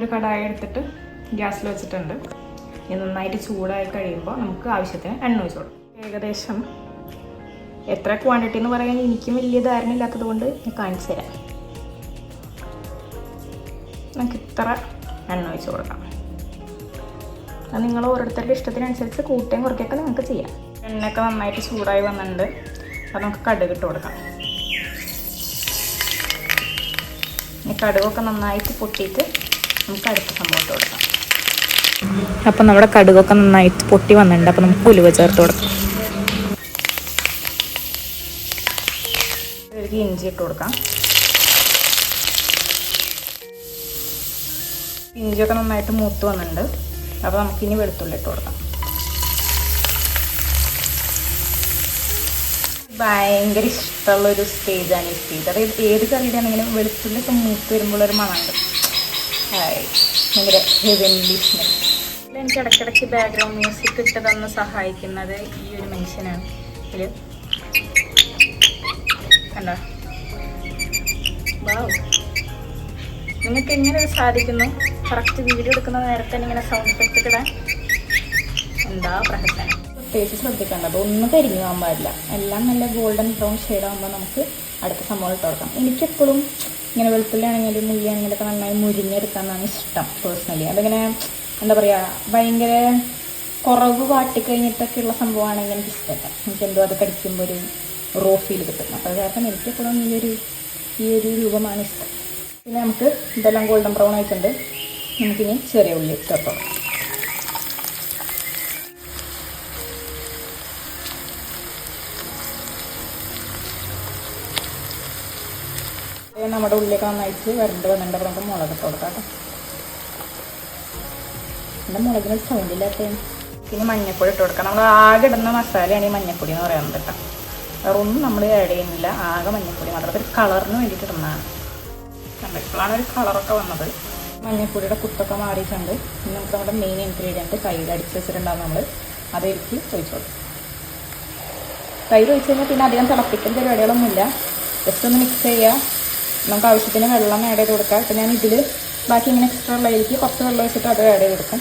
ഒരു കടായി എടുത്തിട്ട് ഗ്യാസിൽ വെച്ചിട്ടുണ്ട്. ഇത് നന്നായിട്ട് ചൂടായി കഴിയുമ്പോൾ നമുക്ക് ആവശ്യത്തിന് എണ്ണ ഒഴിച്ച് കൊടുക്കും. ഏകദേശം എത്ര ക്വാണ്ടിറ്റി എന്ന് പറയാൻ എനിക്കും വലിയ ധാരണ ഇല്ലാത്തത് കൊണ്ട് ഞാൻ കാണിച്ചു തരാം. നമുക്ക് ഇത്ര എണ്ണ ഒഴിച്ച് കൊടുക്കാം. അത് നിങ്ങൾ ഓരോരുത്തരുടെ ഇഷ്ടത്തിനനുസരിച്ച് കൂട്ടുകയും കുറയ്ക്കുകയൊക്കെ നിങ്ങൾക്ക് ചെയ്യാം. എണ്ണയൊക്കെ നന്നായിട്ട് ചൂടായി വന്നിട്ടുണ്ട്. അത് നമുക്ക് കടുക് ഇട്ട് കൊടുക്കാം. ഈ കടുകൊക്കെ നന്നായിട്ട് പൊട്ടിയിട്ട് നമുക്ക് അടുത്ത സംഭവം ഇട്ട് കൊടുക്കാം. അപ്പം നമ്മുടെ കടുകൊക്കെ നന്നായിട്ട് പൊട്ടി വന്നിട്ടുണ്ട്. അപ്പം നമുക്ക് ഉലുവ ചേർത്ത് കൊടുക്കാം. ഇതിലേക്ക് ഇഞ്ചി ഇട്ട് കൊടുക്കാം. ഇഞ്ചിയൊക്കെ നന്നായിട്ട് മൂത്ത് വന്നിട്ടുണ്ട്. അപ്പോൾ നമുക്കിനി വെളുത്തുള്ളി ഇട്ട് കൊടുക്കാം. ഭയങ്കര ഇഷ്ടമുള്ളൊരു സ്റ്റേജാണ് ഈ സ്റ്റേജ്. അതായത് ഏത് കറിയുടെ ആണെങ്കിലും വെളുത്തുള്ളിയൊക്കെ മൂത്ത് വരുമ്പോഴൊരു മണമുണ്ട്. ഭയങ്കര ഹെവൻലി സ്മെൽ. എനിക്ക് ഇടയ്ക്കിടയ്ക്ക് ബാക്ക്ഗ്രൗണ്ട് മ്യൂസിക് ഇട്ട് തന്ന് സഹായിക്കുന്നത് ഈ ഒരു മനുഷ്യനാണ്. ഇതിൽ കണ്ടോ? വാവ്, നിങ്ങൾക്ക് എങ്ങനെ സാധിക്കുന്നു കറക്റ്റ് വീഡിയോ എടുക്കുന്ന നേരത്തെ ഇങ്ങനെ സൗണ്ട് എഫക്റ്റ് ഇടാൻ? എന്താ പ്രഹസനം. പ്രത്യേകിച്ച് ശ്രദ്ധിക്കേണ്ടത് അതൊന്നും കരിഞ്ഞു പോകാൻ പാടില്ല. എല്ലാം നല്ല ഗോൾഡൻ ബ്രൗൺ ഷെയ്ഡാകുമ്പോൾ നമുക്ക് അടുത്ത സംഭവം ഇട്ട് കൊടുക്കാം. എനിക്കെപ്പോഴും ഇങ്ങനെ വെളുത്തുള്ളി ആണെങ്കിലും മുള്ളി ആണെങ്കിലൊക്കെ നന്നായി മുരിഞ്ഞെടുക്കാനാണ് ഇഷ്ടം പേഴ്സണലി. അതിങ്ങനെ എന്താ പറയുക, ഭയങ്കര കുറവ് വാട്ടിക്കഴിഞ്ഞിട്ടൊക്കെയുള്ള സംഭവമാണെങ്കിൽ എനിക്ക് ഇഷ്ടമല്ല. എനിക്കെന്തോ അത് കടിക്കുമ്പോൾ ഒരു റോ ഫീൽ കിട്ടും. അപ്പോൾ അത് കാരണം എനിക്കെപ്പോഴും ഈ ഒരു രൂപമാണ് ഇഷ്ടം. പിന്നെ നമുക്ക് ഇതെല്ലാം ഗോൾഡൻ ബ്രൗൺ ആയിട്ടുണ്ട്. നമുക്കിനി ചെറിയ ഉള്ളി ചേർത്ത് കൊടുക്കാം. നമ്മുടെ ഉള്ളിയൊക്കെ നന്നായിട്ട് വരണ്ട് വന്നിട്ട് നമുക്ക് മുളകിട്ട് കൊടുക്കാം കേട്ടോ. പിന്നെ മുളകിനൊരു സൗണ്ടില്ലാത്ത. പിന്നെ മഞ്ഞപ്പൊടി ഇട്ട് കൊടുക്കാം. നമ്മൾ ആകെ ഇടുന്ന മസാലയാണ് ഈ മഞ്ഞപ്പൊടി എന്ന് പറയുന്നത് കേട്ടോ. വേറെ ഒന്നും നമ്മൾ ആഡ് ചെയ്യുന്നില്ല, ആകെ മഞ്ഞപ്പൊടി മാത്രം. അതൊരു കളറിന് വേണ്ടിയിട്ട് ഇടുന്നതാണ്. ഇപ്പോഴാണ് ഒരു കളറൊക്കെ വന്നത്. മഞ്ഞപ്പൊടിയുടെ കുത്തൊക്കെ മാറിയിട്ടുണ്ട്. ഇനി നമുക്ക് നമ്മുടെ മെയിൻ ഇൻഗ്രീഡിയൻറ്റ് തൈര് അടിച്ച് വെച്ചിട്ടുണ്ടാകും. നമ്മൾ അതിലേക്ക് ഒഴിച്ച് കൊടുക്കും. തൈര് ഒഴിച്ച് കഴിഞ്ഞാൽ പിന്നെ അധികം തിളപ്പിക്കുന്ന പരിപാടികളൊന്നുമില്ല. ജസ്റ്റ് ഒന്ന് മിക്സ് ചെയ്യുക. നമുക്ക് ആവശ്യത്തിന് വെള്ളം ആഡ് ചെയ്ത് കൊടുക്കാം. ഇപ്പം ഞാൻ ഇതിൽ ബാക്കി ഇങ്ങനെ എക്സ്ട്രാ ഉള്ളതിലേക്ക് കുറച്ച് വെള്ളം ഒഴിച്ചിട്ട് അത് ആഡ് ചെയ്ത് കൊടുക്കും.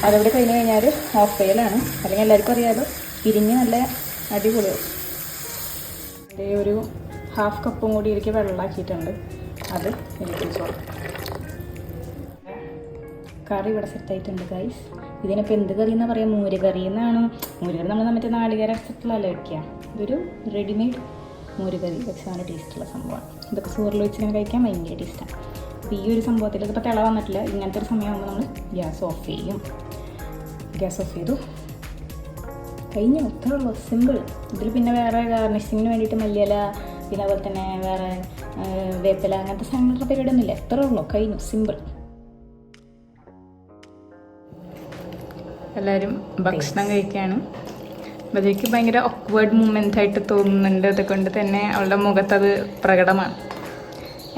അതവിടെ കഴിഞ്ഞ് കഴിഞ്ഞാൽ ഓഫ് ചെയ്യലാണ്. അല്ലെങ്കിൽ എല്ലാവർക്കും അറിയാമല്ലോ, പിരിഞ്ഞ് നല്ല അടിപൊളിയാവും. അതിൻ്റെ ഒരു ഹാഫ് കപ്പും കൂടി ഇതിലേക്ക് വെള്ളമാക്കിയിട്ടുണ്ട്. അത് ഇതിലേക്ക് വെച്ച് കൊടുക്കും. കറി ഇവിടെ സെറ്റായിട്ടുണ്ട് ഗൈസ്. ഇതിനിപ്പോൾ എന്ത് കറി എന്നാണ് പറയുക? മോരുകറി എന്നാണ്. മോരുകറി നമ്മൾ മറ്റേ നാളികേര അരച്ചിട്ടുള്ളതല്ലേ വയ്ക്കുക. ഇതൊരു റെഡിമെയ്ഡ് മോരുകറി വെച്ച് നല്ല ടേസ്റ്റുള്ള സംഭവമാണ്. ഇതൊക്കെ ചോറിൽ വെച്ച് കഴിക്കാൻ ഭയങ്കര ടേസ്റ്റാണ്. അപ്പോൾ ഈ ഒരു സംഭവത്തിൽ ഇതിപ്പോൾ തിള വന്നിട്ടില്ല. ഇങ്ങനത്തെ ഒരു സമയമാകുമ്പോൾ നമ്മൾ ഗ്യാസ് ഓഫ് ചെയ്യും. ഗ്യാസ് ഓഫ് ചെയ്തു കഴിഞ്ഞു. ഇത്രേ ഉള്ളൂ, സിമ്പിൾ. ഇതിൽ പിന്നെ വേറെ ഗാർണിഷിങ്ങിന് വേണ്ടിയിട്ട് മല്ലിയില, പിന്നെ അതുപോലെ തന്നെ വേറെ വേപ്പില, അങ്ങനത്തെ സാധനങ്ങളുടെ പരിപാടിയൊന്നുമില്ല. എത്രേ ഉള്ളൂ, കഴിഞ്ഞു, സിമ്പിൾ. എല്ലാവരും ഭക്ഷണം കഴിക്കുകയാണ്. അപ്പോൾ അതിലേക്ക് ഭയങ്കര ഓക്വേർഡ് മൂമെൻ്റ് ആയിട്ട് തോന്നുന്നുണ്ട്. അതുകൊണ്ട് തന്നെ അവളുടെ മുഖത്തത് പ്രകടമാണ്.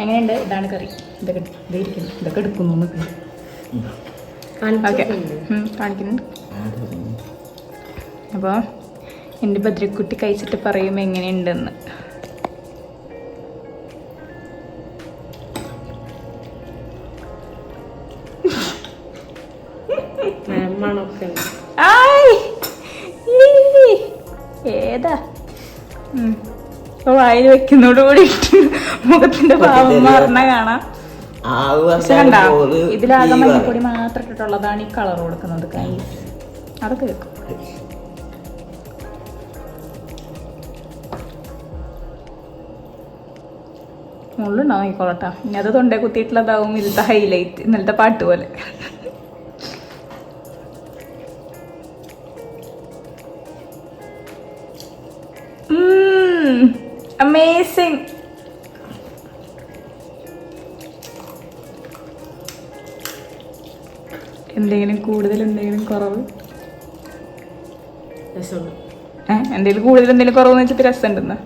എങ്ങനെയുണ്ട്? ഇതാണ് കറി. ഇതൊക്കെ ഇരിക്കുന്നു, ഇതൊക്കെ എടുക്കുന്നു ഓക്കെ കാണിക്കുന്നുണ്ട്. അപ്പോൾ എൻ്റെ ബദ്രിക്കുട്ടി കഴിച്ചിട്ട് പറയും എങ്ങനെയുണ്ടെന്ന്. ഏതാ വായിൽ വെക്കുന്നതോടുകൂടി മുഖത്തിന്റെ ഭാവം മാറുന്ന കാണാം. കണ്ടാ, ഇതിലാകെ മഞ്ഞപ്പൊടി മാത്രം ഇട്ടിട്ടുള്ളതാണ് ഈ കളർ കൊടുക്കുന്നത്. കൈ അതൊക്കെ വെക്കും. മുള്ളുണ്ടാവും നോക്കിക്കോളട്ടാ. ഇനി അത് തൊണ്ടേ കുത്തിയിട്ടുള്ളതാവും ഇന്നത്തെ ഹൈലൈറ്റ്, ഇന്നലത്തെ പാട്ട് പോലെ. അമേസിങ്. എന്തെങ്കിലും കൂടുതൽ, എന്തെങ്കിലും കുറവ്? എന്തെങ്കിലും കൂടുതൽ, എന്തെങ്കിലും കുറവെന്ന് വെച്ചിട്ട് രസമുണ്ടെന്ന്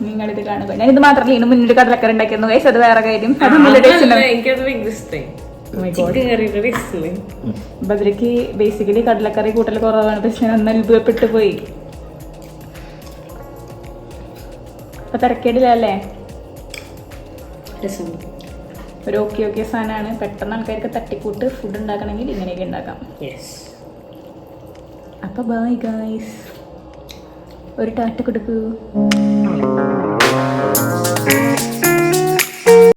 നിങ്ങളിത് കാണുക. ഞാൻ ഇത് മാത്രമല്ല, ഇതിന് മുന്നിൽ കടലക്കറി ഉണ്ടാക്കിയിരുന്നു ഗൈസ്. അത് വേറെ കാര്യം. ബദ്രയ്ക്ക് ബേസിക്കലി കടലക്കറി കൂട്ടൽ കുറവാണ്. പക്ഷെ ഞാൻ ഒന്ന് അത്ഭുതപ്പെട്ടു പോയി. അപ്പൊ തിരക്കേടില്ലല്ലേ? ഒരു ഓക്കെ സാധനമാണ്. പെട്ടെന്ന് ആൾക്കാർക്ക് തട്ടിക്കൂട്ട് ഫുഡ് ഉണ്ടാക്കണമെങ്കിൽ ഇങ്ങനെയൊക്കെ ഉണ്ടാക്കാം. അപ്പോൾ ബൈ ഗൈസ്, ഒരു ടാറ്റ കൊടുക്കൂ.